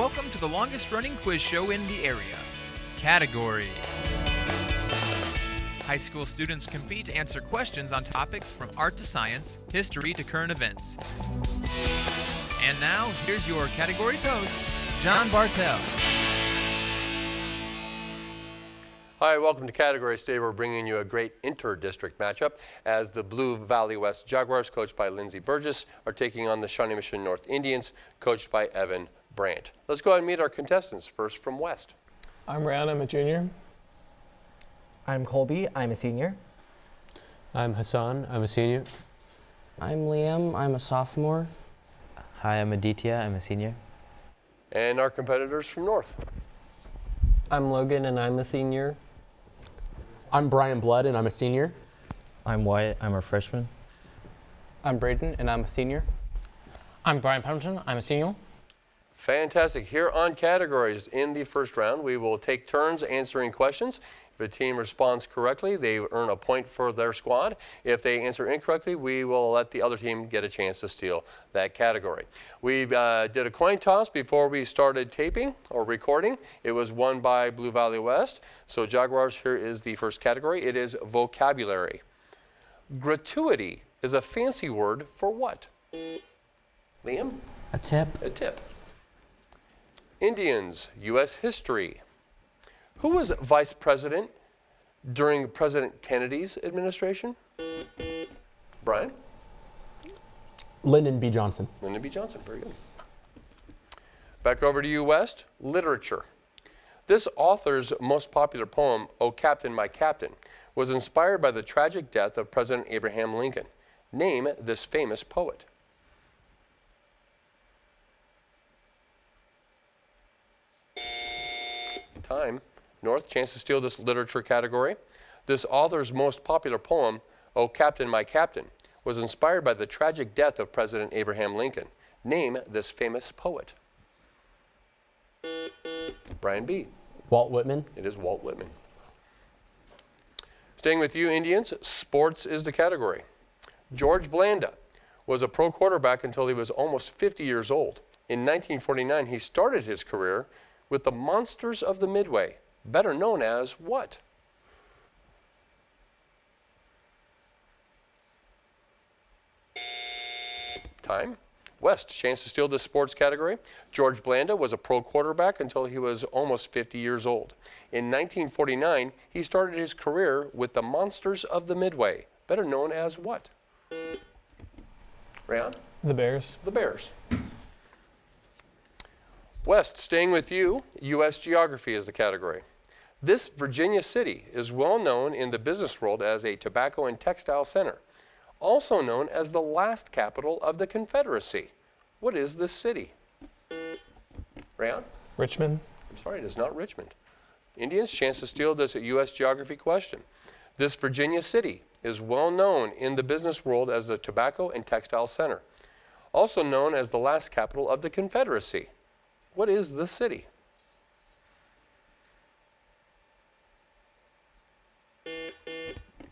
Welcome to the longest running quiz show in the area. Categories. High school students compete to answer questions on topics from art to science, history to current events. And now, here's your categories host, John Bartell. Hi, welcome to Categories. Today we're bringing you a great inter-district matchup as the Blue Valley West Jaguars, coached by Lindsey Burgess, are taking on the Shawnee Mission North Indians, coached by Evan Brandt. Let's go ahead and meet our contestants. First from West. I'm Ryan, I'm a junior. I'm Colby, I'm a senior. I'm Hassan, I'm a senior. I'm Liam, I'm a sophomore. Hi, I'm Aditya, I'm a senior. And our competitors from North. I'm Logan and I'm a senior. I'm Brian Blood and I'm a senior. I'm Wyatt, I'm a freshman. I'm Braden and I'm a senior. I'm Brian Pemberton, I'm a senior. Fantastic. Here on Categories, in the first round, we will take turns answering questions. If a team responds correctly, they earn a point for their squad. If they answer incorrectly, we will let the other team get a chance to steal that category. We did a coin toss before we started taping or recording. It was won by Blue Valley West. So Jaguars, here is the first category. It is vocabulary. Gratuity is a fancy word for what? Liam? A tip. A tip. Indians, U.S. history. Who was vice president during President Kennedy's administration? Brian? Lyndon B. Johnson. Lyndon B. Johnson, very good. Back over to you, West. Literature. This author's most popular poem, "O Captain, My Captain," was inspired by the tragic death of President Abraham Lincoln. Name this famous poet. Time. North, chance to steal this literature category. This author's most popular poem, "O Captain, My Captain," was inspired by the tragic death of President Abraham Lincoln. Name this famous poet. Brian B. Walt Whitman. It is Walt Whitman. Staying with you, Indians, sports is the category. George Blanda was a pro quarterback until he was almost 50 years old. In 1949, he started his career with the Monsters of the Midway, better known as what? Time. West, chance to steal this sports category. George Blanda was a pro quarterback until he was almost 50 years old. In 1949, he started his career with the Monsters of the Midway, better known as what? Rayon? The Bears. The Bears. West, staying with you, U.S. geography is the category. This Virginia city is well known in the business world as a tobacco and textile center, also known as the last capital of the Confederacy. What is this city? Rayon? Richmond. I'm sorry, it is not Richmond. Indians, chance to steal this U.S. geography question. This Virginia city is well known in the business world as the tobacco and textile center, also known as the last capital of the Confederacy. What is the city?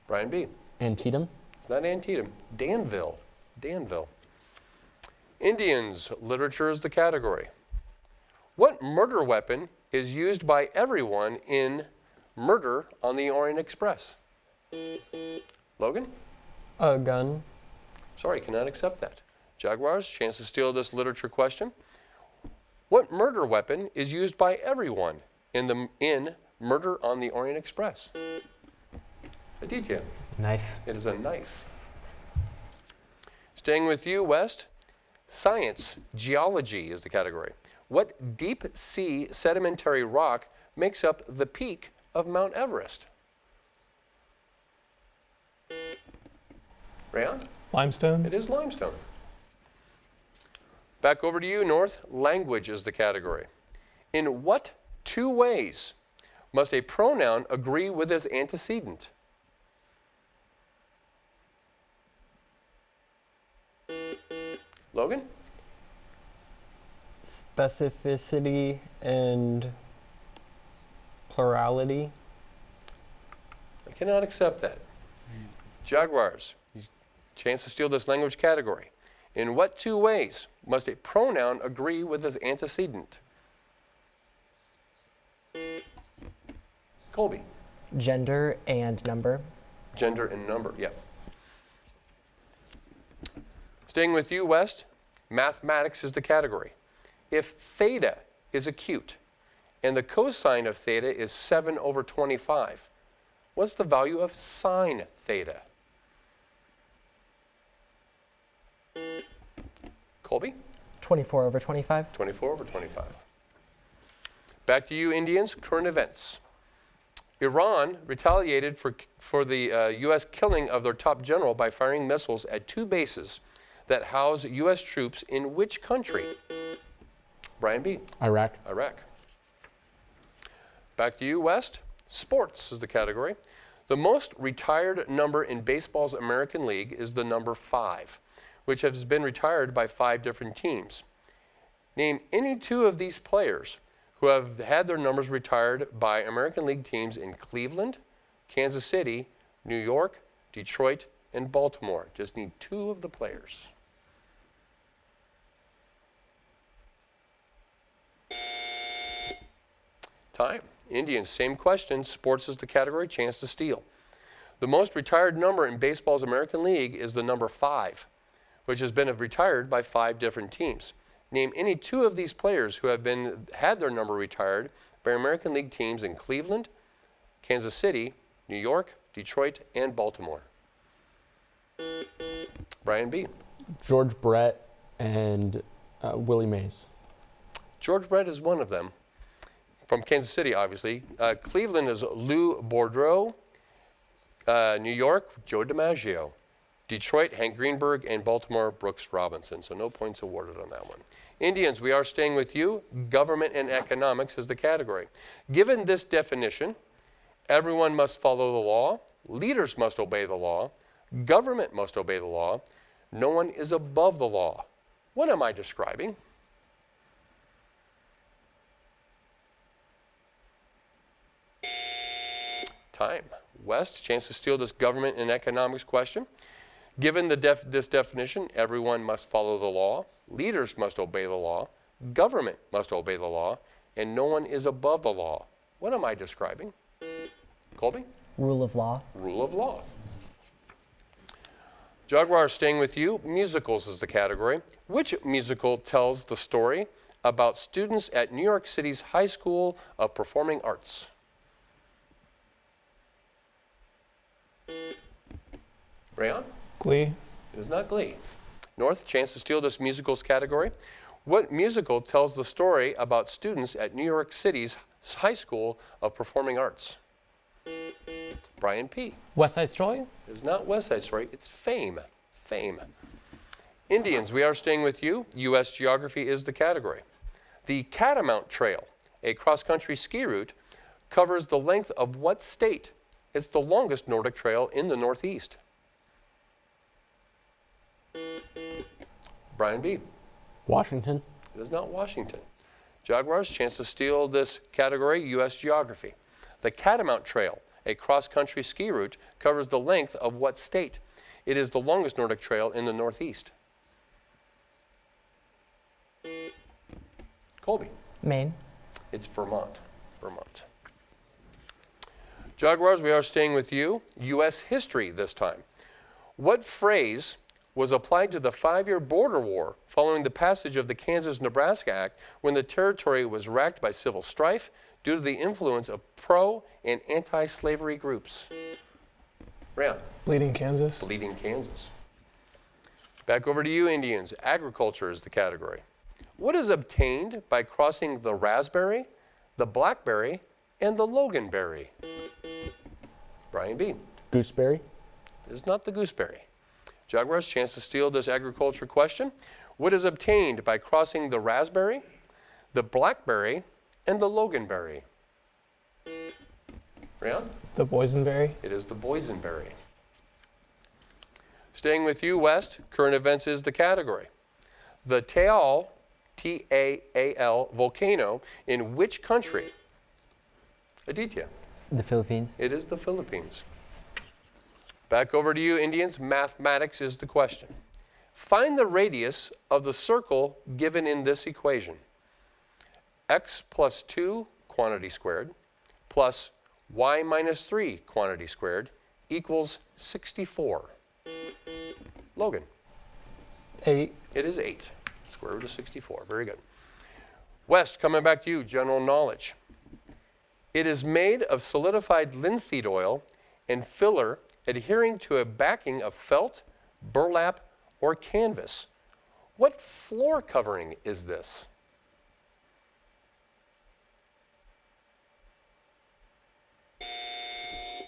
Brian B. Antietam. It's not Antietam. Danville. Danville. Indians, literature is the category. What murder weapon is used by everyone in Murder on the Orient Express? Logan? A gun. Sorry, cannot accept that. Jaguars, chance to steal this literature question. What murder weapon is used by everyone in Murder on the Orient Express? Aditya. Knife. It is a knife. Staying with you, West. Science, geology is the category. What deep sea sedimentary rock makes up the peak of Mount Everest? Rayon? Limestone. It is limestone. Back over to you, North. Language is the category. In what two ways must a pronoun agree with its antecedent? Logan? Specificity and plurality. I cannot accept that. Jaguars, chance to steal this language category. In what two ways must a pronoun agree with its antecedent? Colby. Gender and number. Gender and number, yep. Staying with you, West, mathematics is the category. If theta is acute and the cosine of theta is 7/25, what's the value of sine theta? Colby? 24/25. 24/25. Back to you, Indians, current events. Iran retaliated for the U.S. killing of their top general by firing missiles at 2 bases that house U.S. troops in which country? Brian B. Iraq. Iraq. Back to you, West. Sports is the category. The most retired number in baseball's American League is the number 5, which has been retired by 5 different teams. Name any 2 of these players who have had their numbers retired by American League teams in Cleveland, Kansas City, New York, Detroit, and Baltimore. Just need 2 of the players. Time. Indians, same question. Sports is the category. Chance to steal. The most retired number in baseball's American League is the number 5, which has been retired by 5 different teams. Name any 2 of these players who have had their number retired by American League teams in Cleveland, Kansas City, New York, Detroit, and Baltimore. Brian B. George Brett and Willie Mays. George Brett is one of them. From Kansas City, obviously. Cleveland is Lou Boudreau. New York, Joe DiMaggio. Detroit, Hank Greenberg, and Baltimore, Brooks Robinson. So no points awarded on that one. Indians, we are staying with you. Government and economics is the category. Given this definition, everyone must follow the law, leaders must obey the law, government must obey the law, no one is above the law. What am I describing? Time. West, chance to steal this government and economics question. Given this definition, everyone must follow the law, leaders must obey the law, government must obey the law, and no one is above the law. What am I describing? Colby? Rule of law. Rule of law. Jaguar, staying with you. Musicals is the category. Which musical tells the story about students at New York City's High School of Performing Arts? Rayon? Glee. It is not Glee. North, chance to steal this musicals category. What musical tells the story about students at New York City's High School of Performing Arts? Brian P. West Side Story? It is not West Side Story, it's Fame. Fame. Indians, we are staying with you. U.S. geography is the category. The Catamount Trail, a cross-country ski route, covers the length of what state? It's the longest Nordic trail in the Northeast. Brian B. Washington. It is not Washington. Jaguars, chance to steal this category, U.S. geography. The Catamount Trail, a cross-country ski route, covers the length of what state? It is the longest Nordic trail in the Northeast. Colby. Maine. It's Vermont. Vermont. Jaguars, we are staying with you. U.S. history this time. What phrase was applied to the 5-year border war following the passage of the Kansas-Nebraska Act when the territory was racked by civil strife due to the influence of pro- and anti-slavery groups? Rayon. Bleeding Kansas. Bleeding Kansas. Back over to you, Indians. Agriculture is the category. What is obtained by crossing the raspberry, the blackberry, and the loganberry? Brian B. Gooseberry. It is not the gooseberry. Jaguars, chance to steal this agriculture question. What is obtained by crossing the raspberry, the blackberry, and the loganberry? Rayon? The boysenberry. It is the boysenberry. Staying with you, West, current events is the category. The Taal, T-A-A-L, volcano in which country? Aditya. The Philippines. It is the Philippines. Back over to you, Indians. Mathematics is the question. Find the radius of the circle given in this equation. X plus 2, quantity squared, plus y minus 3 quantity squared equals 64? Logan. 8. It is 8. Square root of 64. Very good. West, coming back to you, general knowledge. It is made of solidified linseed oil and filler adhering to a backing of felt, burlap, or canvas. What floor covering is this?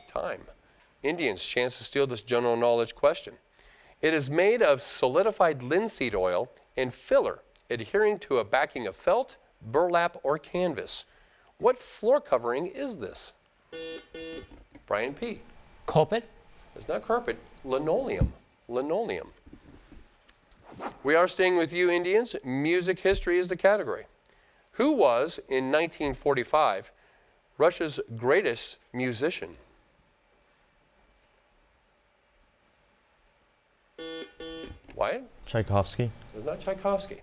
Time. Indians, chance to steal this general knowledge question. It is made of solidified linseed oil and filler adhering to a backing of felt, burlap, or canvas. What floor covering is this? Brian P. Carpet. It's not carpet, linoleum. Linoleum. We are staying with you, Indians. Music history is the category. Who was, in 1945, Russia's greatest musician? Wyatt? Tchaikovsky. It's not Tchaikovsky.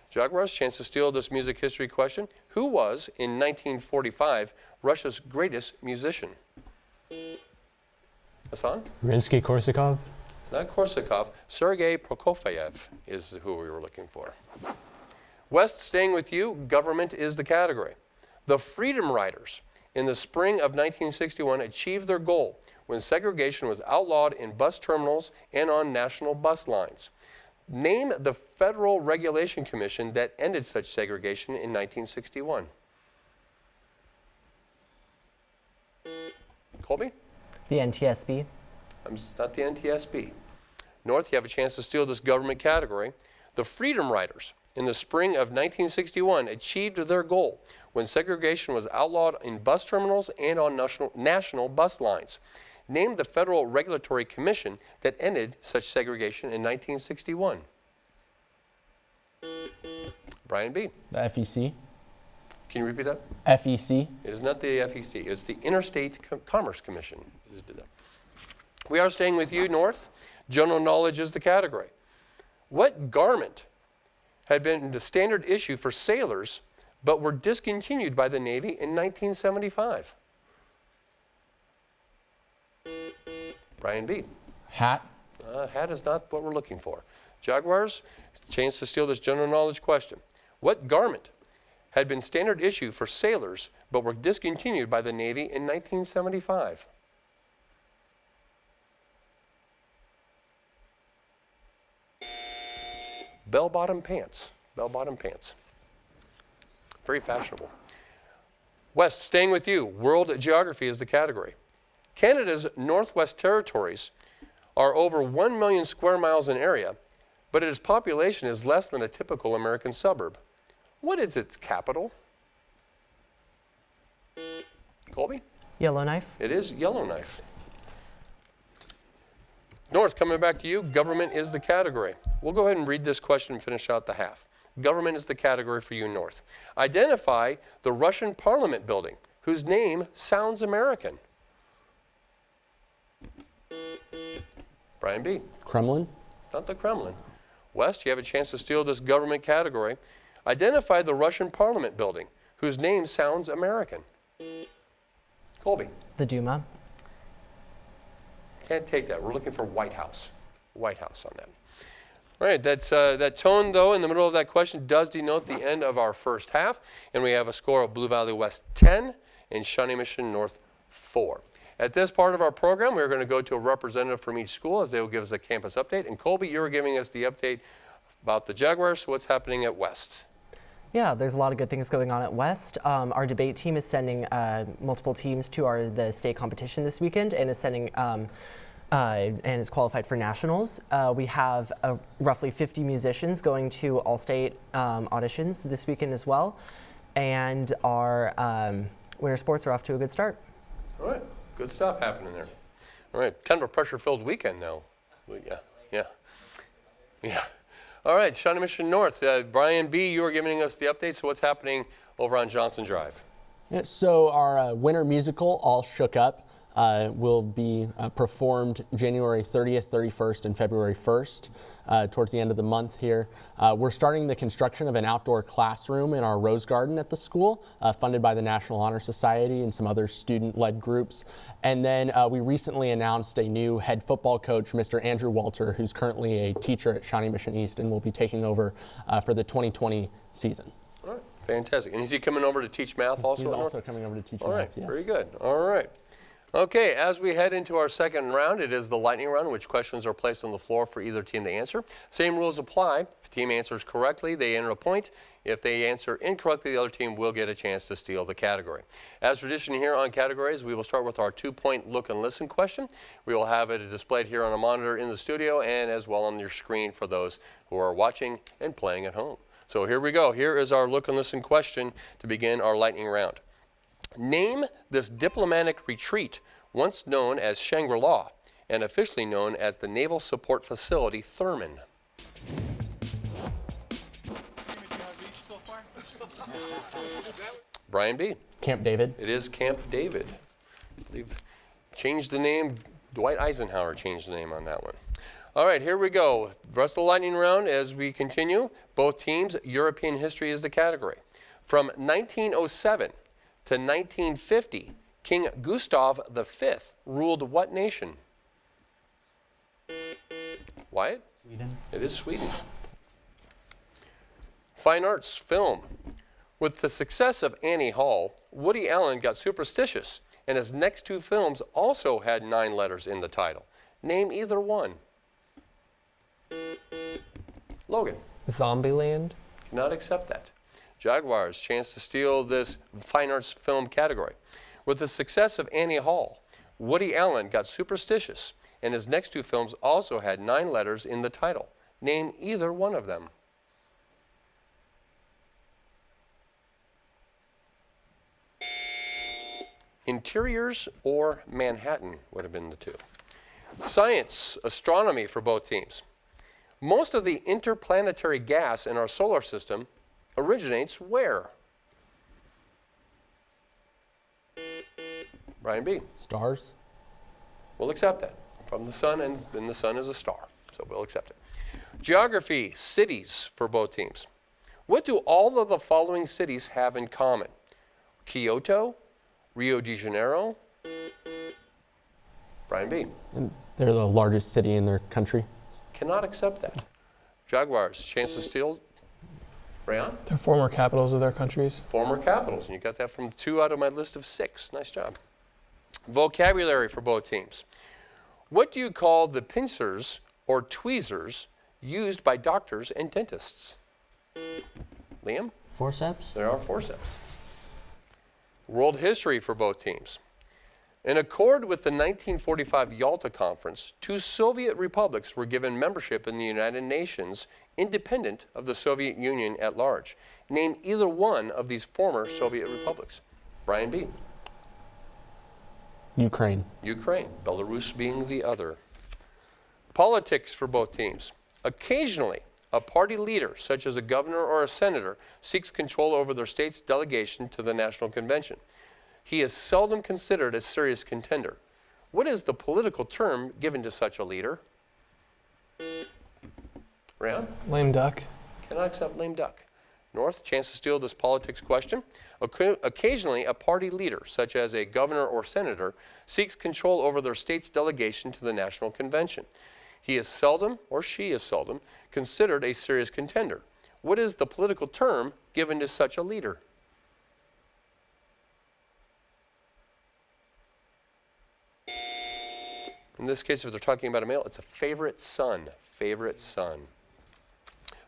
Jaguars, chance to steal this music history question. Who was, in 1945, Russia's greatest musician? Hassan? Rimsky-Korsakov. It's not Korsakov. Sergei Prokofiev is who we were looking for. West, staying with you, government is the category. The Freedom Riders in the spring of 1961 achieved their goal when segregation was outlawed in bus terminals and on national bus lines. Name the Federal Regulation Commission that ended such segregation in 1961. Colby? The NTSB. It's not the NTSB. North, you have a chance to steal this government category. The Freedom Riders in the spring of 1961 achieved their goal when segregation was outlawed in bus terminals and on national bus lines. Name the Federal Regulatory Commission that ended such segregation in 1961. Brian B. The FEC. Can you repeat that? FEC. It is not the FEC. It's the Interstate Commerce Commission. We are staying with you, North. General knowledge is the category. What garment had been the standard issue for sailors but were discontinued by the Navy in 1975? Brian B. Hat. Hat is not what we're looking for. Jaguars, chance to steal this general knowledge question. What garment had been standard issue for sailors but were discontinued by the Navy in 1975? Bell-bottom pants. Bell-bottom pants. Very fashionable. West, staying with you. World geography is the category. Canada's Northwest Territories are over 1 million square miles in area, but its population is less than a typical American suburb. What is its capital? Colby? Yellowknife. It is Yellowknife. North, coming back to you, government is the category. We'll go ahead and read this question and finish out the half. Government is the category for you, North. Identify the Russian Parliament building, whose name sounds American. Brian B. Kremlin. Not the Kremlin. West, you have a chance to steal this government category. Identify the Russian Parliament building, whose name sounds American. Colby. The Duma. Can't take that. We're looking for White House. White House on that. All right, that tone, though, in the middle of that question does denote the end of our first half, and we have a score of Blue Valley West 10 and Shawnee Mission North 4. At this part of our program, we're going to go to a representative from each school as they will give us a campus update. And Colby, you're giving us the update about the Jaguars. So what's happening at West? Yeah, there's a lot of good things going on at West. Our debate team is sending multiple teams to the state competition this weekend and is sending and is qualified for nationals. We have roughly 50 musicians going to all-state auditions this weekend as well. And our winter sports are off to a good start. All right, good stuff happening there. All right, kind of a pressure-filled weekend now. Yeah. All right, Shawnee Mission North. Brian B., you are giving us the update. So what's happening over on Johnson Drive? Yeah, so our winter musical all shook up. will be performed January 30th, 31st, and February 1st. Towards the end of the month here. We're starting the construction of an outdoor classroom in our Rose Garden at the school, funded by the National Honor Society and some other student-led groups. And then we recently announced a new head football coach, Mr. Andrew Walter, who's currently a teacher at Shawnee Mission East and will be taking over for the 2020 season. All right, fantastic. And is he coming over to teach math also? He's also coming over to teach All math, right, yes. very good. All right. Okay, as we head into our second round, it is the lightning round, which questions are placed on the floor for either team to answer. Same rules apply. If the team answers correctly, they enter a point. If they answer incorrectly, the other team will get a chance to steal the category. As tradition here on Categories, we will start with our 2-point look and listen question. We will have it displayed here on a monitor in the studio and as well on your screen for those who are watching and playing at home. So here we go. Here is our look and listen question to begin our lightning round. Name this diplomatic retreat once known as Shangri-La and officially known as the Naval Support Facility Thurman. Brian B. Camp David. It is Camp David. They've changed the name. Dwight Eisenhower changed the name on that one. All right, here we go. The rest of the lightning round as we continue. Both teams, European history is the category. From 1907 to 1950, King Gustav V ruled what nation? Wyatt? Sweden. It is Sweden. Fine arts film. With the success of Annie Hall, Woody Allen got superstitious, and his next two films also had 9 letters in the title. Name either one. Logan. Zombieland. Cannot accept that. Jaguars, chance to steal this fine arts film category. With the success of Annie Hall, Woody Allen got superstitious, and his next two films also had 9 letters in the title. Name either one of them. Interiors or Manhattan would have been the two. Science, astronomy for both teams. Most of the interplanetary gas in our solar system originates where? Brian B. Stars. We'll accept that. From the sun, and the sun is a star, so we'll accept it. Geography, cities for both teams. What do all of the following cities have in common? Kyoto, Rio de Janeiro, Brian B. And they're the largest city in their country. Cannot accept that. Jaguars, chance to steal. Rayon? They're former capitals of their countries. Former capitals, and you got that from 2 out of my list of 6. Nice job. Vocabulary for both teams. What do you call the pincers or tweezers used by doctors and dentists? Liam? Forceps. There are forceps. World history for both teams. In accord with the 1945 Yalta Conference, 2 Soviet republics were given membership in the United Nations, independent of the Soviet Union at large. Name either one of these former Soviet republics. Brian B. Ukraine. Ukraine, Belarus being the other. Politics for both teams. Occasionally, a party leader, such as a governor or a senator, seeks control over their state's delegation to the National Convention. He is seldom considered a serious contender. What is the political term given to such a leader? Rayon? Lame duck. Cannot accept lame duck. North, chance to steal this politics question. Occasionally, a party leader, such as a governor or senator, seeks control over their state's delegation to the National Convention. He is seldom, or she is seldom, considered a serious contender. What is the political term given to such a leader? In this case, if they're talking about a male, it's a favorite son. Favorite son.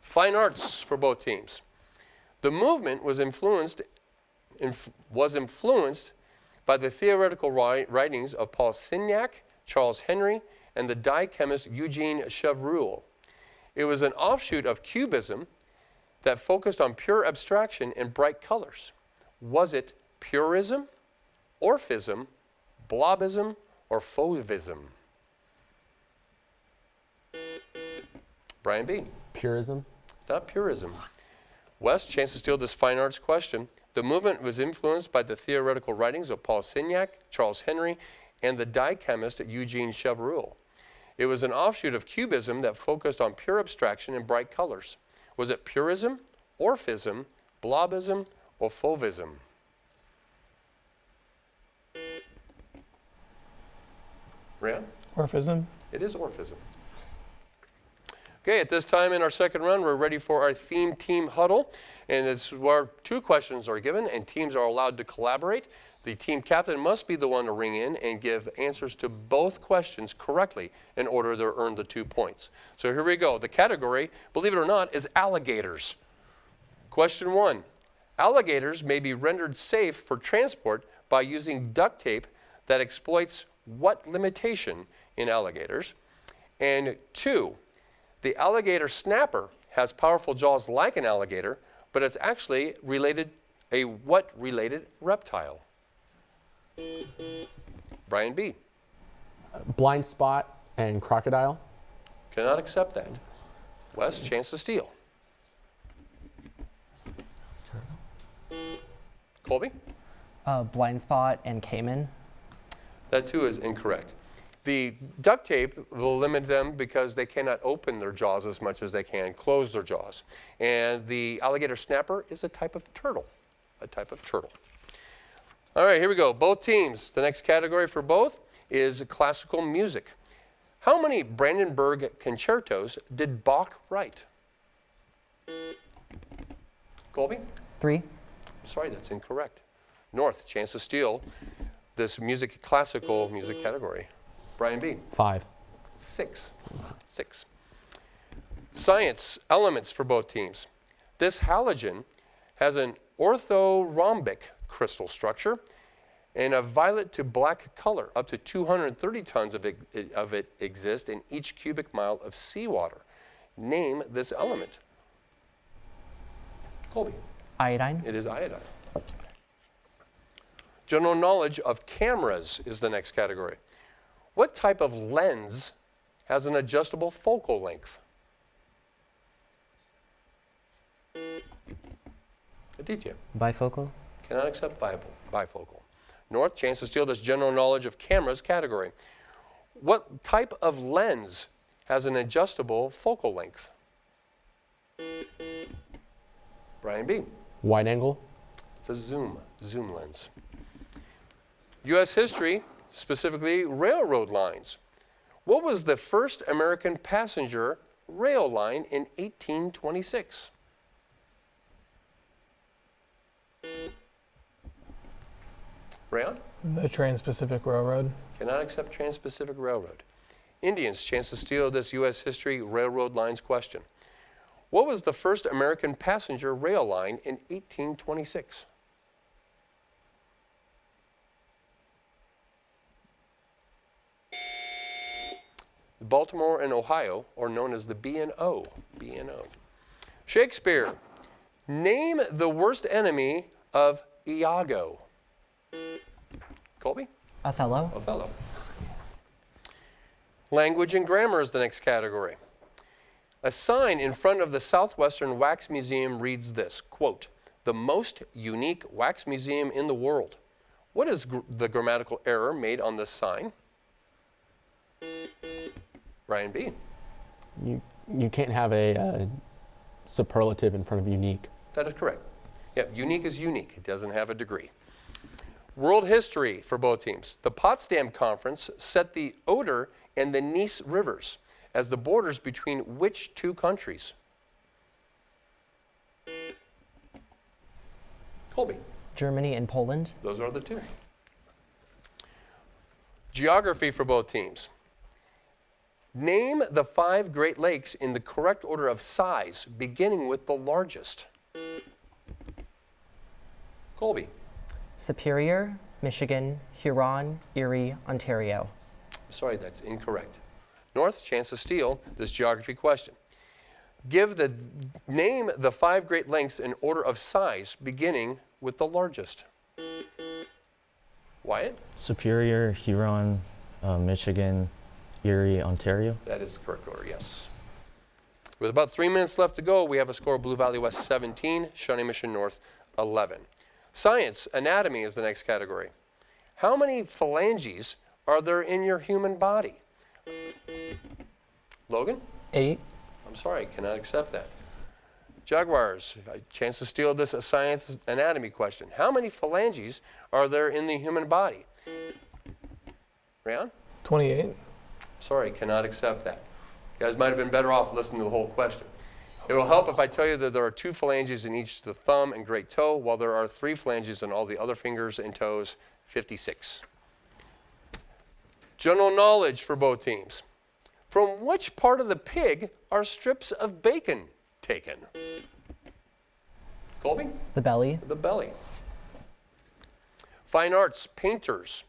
Fine arts for both teams. The movement was influenced by the theoretical writings of Paul Signac, Charles Henry, and the dye chemist Eugene Chevreul. It was an offshoot of Cubism that focused on pure abstraction and bright colors. Was it purism, orphism, blobism, or fauvism? Brian B. Purism. It's not purism. West, chance to steal this fine arts question. The movement was influenced by the theoretical writings of Paul Signac, Charles Henry, and the dye chemist Eugene Chevreul. It was an offshoot of Cubism that focused on pure abstraction and bright colors. Was it Purism, Orphism, Blobism, or Fauvism? Ryan? Orphism. It is Orphism. Okay, at this time in our second round, we're ready for our theme team huddle. And it's where 2 questions are given and teams are allowed to collaborate. The team captain must be the one to ring in and give answers to both questions correctly in order to earn the 2 points. So here we go. The category, believe it or not, is alligators. Question 1. Alligators may be rendered safe for transport by using duct tape that exploits what limitation in alligators? And 2. The alligator snapper has powerful jaws like an alligator, but it's actually a what related reptile? Brian B. Blind spot and crocodile. Cannot accept that. Wes, chance to steal. Colby? Blind spot and caiman. That too is incorrect. The duct tape will limit them because they cannot open their jaws as much as they can close their jaws. And the alligator snapper is a type of turtle. All right, here we go. Both teams. The next category for both is classical music. How many Brandenburg concertos did Bach write? Colby? 3. Sorry, that's incorrect. North, chance to steal this classical music category. Brian B. 5. 6. Science elements for both teams. This halogen has an orthorhombic crystal structure and a violet to black color. Up to 230 tons of it exist in each cubic mile of seawater. Name this element. Colby. Iodine. It is iodine. General knowledge of cameras is the next category. What type of lens has an adjustable focal length? Aditya. Bifocal. Cannot accept bifocal. North, chance to steal this general knowledge of cameras category. What type of lens has an adjustable focal length? Brian B. Wide angle. It's a zoom lens. U.S. history, specifically railroad lines. What was the first American passenger rail line in 1826? Rayon? The Trans-Pacific Railroad. Cannot accept Trans-Pacific Railroad. Indians, chance to steal this U.S. history railroad lines question. What was the first American passenger rail line in 1826? Baltimore and Ohio, or known as the B&O. B&O. Shakespeare. Name the worst enemy of Iago. Colby? Othello. Othello. Language and grammar is the next category. A sign in front of the Southwestern Wax Museum reads this, quote, "The most unique wax museum in the world." What is the grammatical error made on this sign? Brian B. You can't have a superlative in front of unique. That is correct. Yep, unique is unique. It doesn't have a degree. World history for both teams. The Potsdam Conference set the Oder and the Neisse rivers as the borders between which 2 countries? Colby. Germany and Poland. Those are the 2. Geography for both teams. Name the 5 Great Lakes in the correct order of size, beginning with the largest. Colby. Superior, Michigan, Huron, Erie, Ontario. Sorry, that's incorrect. North, chance to steal this geography question. Name the 5 Great Lakes in order of size, beginning with the largest. Wyatt? Superior, Huron, Michigan, Erie, Ontario. That is the correct order, yes. With about 3 minutes left to go, we have a score of Blue Valley West 17, Shawnee Mission North 11. Science, anatomy is the next category. How many phalanges are there in your human body? Logan? 8. I'm sorry, I cannot accept that. Jaguars, a chance to steal this science anatomy question. How many phalanges are there in the human body? Rayon? 28. Sorry, cannot accept that. You guys might have been better off listening to the whole question. It will help if I tell you that there are 2 phalanges in each the thumb and great toe, while there are 3 phalanges in all the other fingers and toes, 56. General knowledge for both teams. From which part of the pig are strips of bacon taken? Colby? The belly. The belly. Fine arts, painters.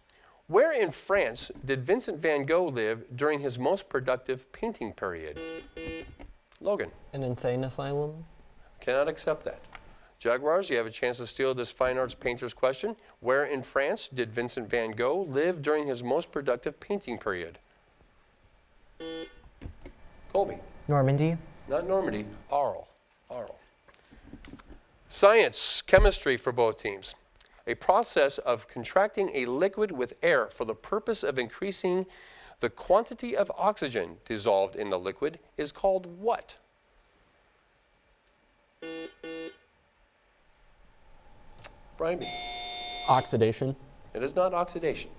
Where in France did Vincent van Gogh live during his most productive painting period? Logan? An insane asylum. Cannot accept that. Jaguars, you have a chance to steal this fine arts painters question. Where in France did Vincent van Gogh live during his most productive painting period? Colby? Normandy. Not Normandy, Arles. Science, chemistry for both teams. A process of contracting a liquid with air for the purpose of increasing the quantity of oxygen dissolved in the liquid is called what? Brian B. Oxidation. It is not oxidation.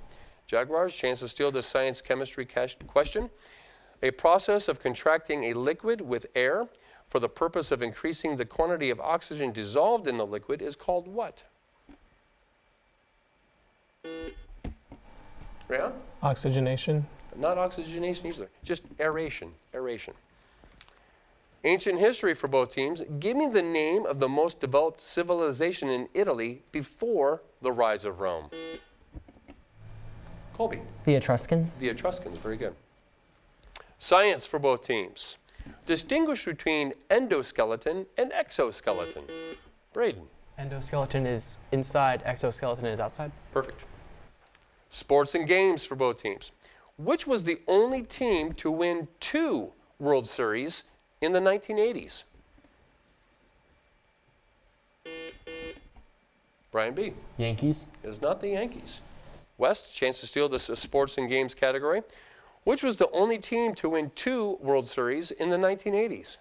Jaguars, chance to steal this science chemistry question. A process of contracting a liquid with air for the purpose of increasing the quantity of oxygen dissolved in the liquid is called what? Rayon? Oxygenation. Not oxygenation either, just aeration. Ancient history for both teams. Give me the name of the most developed civilization in Italy before the rise of Rome. Colby. The Etruscans. The Etruscans, very good. Science for both teams. Distinguish between endoskeleton and exoskeleton. Braden. Endoskeleton is inside, exoskeleton is outside. Perfect. Sports and games for both teams. Which was the only team to win 2 World Series in the 1980s? Brian B. Yankees. It is not the Yankees. West, chance to steal this sports and games category. Which was the only team to win 2 World Series in the 1980s?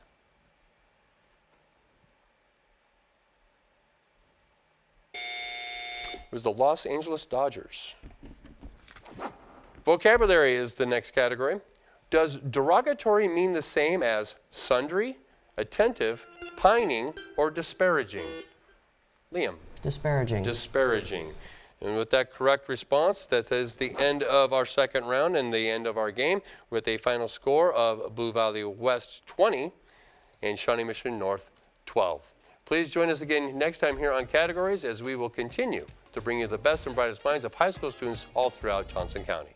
It was the Los Angeles Dodgers. Vocabulary is the next category. Does derogatory mean the same as sundry, attentive, pining, or disparaging? Liam. Disparaging. Disparaging. And with that correct response, that is the end of our second round and the end of our game with a final score of Blue Valley West 20 and Shawnee Mission North 12. Please join us again next time here on Categories as we will continue to bring you the best and brightest minds of high school students all throughout Johnson County.